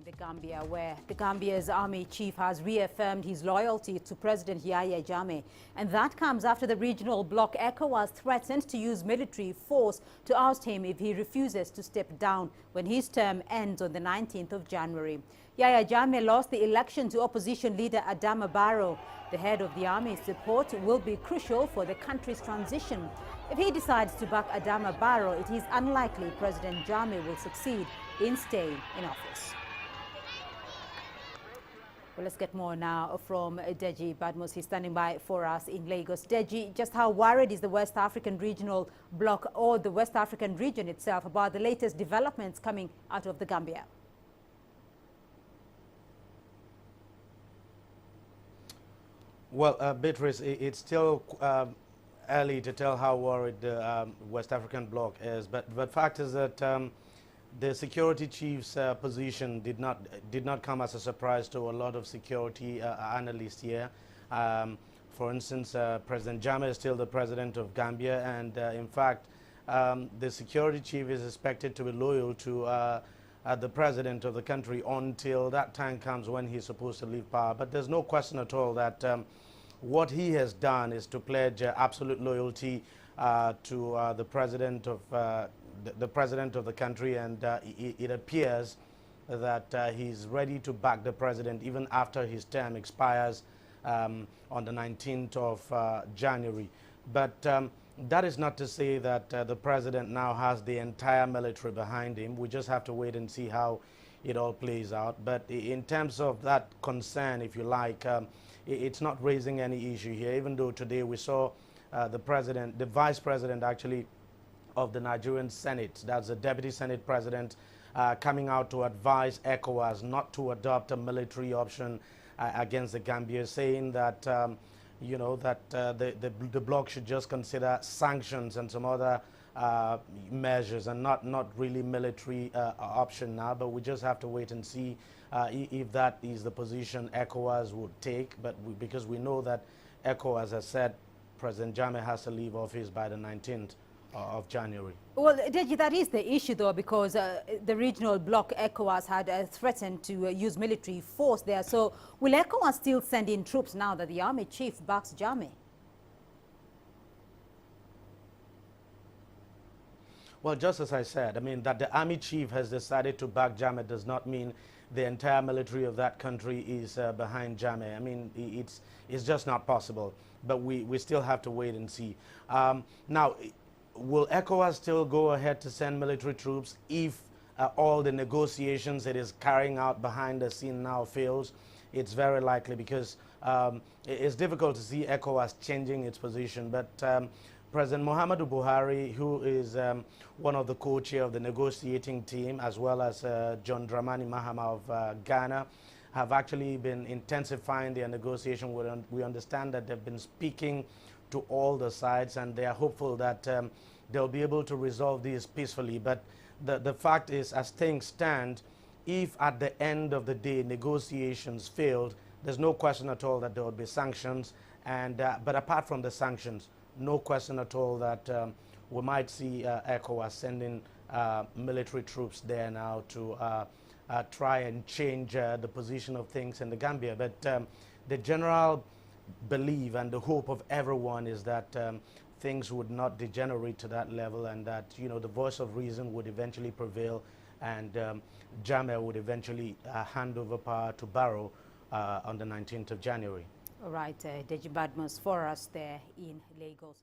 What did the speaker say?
in the Gambia, where the Gambia's army chief has reaffirmed his loyalty to President Yahya Jammeh. And that comes after the regional bloc ECOWAS threatened to use military force to oust him if he refuses to step down when his term ends on the 19th of January. Yahya Jammeh lost the election to opposition leader Adama Barrow. The head of the army's support will be crucial for the country's transition. If he decides to back Adama Barrow, it is unlikely President Jammeh will succeed in staying in office. Well, let's get more now from Badjie Badmus. He's standing by for us in Lagos. Badjie, just how worried is the West African regional bloc or the West African region itself about the latest developments coming out of the Gambia? Well, Beatrice, it's still early to tell how worried the West African bloc is, but fact is that the security chief's position did not come as a surprise to a lot of security analysts here. For instance, President Jammeh is still the president of Gambia, and in fact, the security chief is expected to be loyal to the president of the country until that time comes when he's supposed to leave power. But there's no question at all that what he has done is to pledge absolute loyalty to the president of the country, and it appears that he's ready to back the president even after his term expires on the 19th of January. But that is not to say that the president now has the entire military behind him. We just have to wait and see how it all plays out. But in terms of that concern, if you like, it's not raising any issue here, even though today we saw the vice president actually of the Nigerian Senate, that's the deputy Senate president, coming out to advise ECOWAS not to adopt a military option against the Gambia, saying that you know, that the bloc should just consider sanctions and some other measures and not really military option now. But we just have to wait and see if that is the position ECOWAS would take. But because we know that ECOWAS has said President Jammeh has to leave office by the 19th of January. Well, Badjie, that is the issue, though, because the regional bloc ECOWAS had threatened to use military force there. So will ECOWAS still send in troops now that the army chief backs Jammeh? Well, just as I said, I mean, that the army chief has decided to back Jammeh does not mean the entire military of that country is behind Jammeh. I mean, it's just not possible. But we still have to wait and see. Now, will ECOWAS still go ahead to send military troops if all the negotiations it is carrying out behind the scene now fails? It's very likely, because it's difficult to see ECOWAS changing its position. But President Muhammadu Buhari, who is one of the co-chair of the negotiating team, as well as John Dramani Mahama of Ghana, have actually been intensifying their negotiation. We understand that they've been speaking to all the sides, and they are hopeful that they'll be able to resolve these peacefully. But the fact is, as things stand, if at the end of the day negotiations failed, there's no question at all that there will be sanctions. And but apart from the sanctions, no question at all that we might see ECOWAS sending military troops there now to try and change the position of things in the Gambia. But the general belief and the hope of everyone is that things would not degenerate to that level, and that, you know, the voice of reason would eventually prevail, and Jammeh would eventually hand over power to Barrow on the 19th of January. All right, Badjie Badmus for us there in Lagos.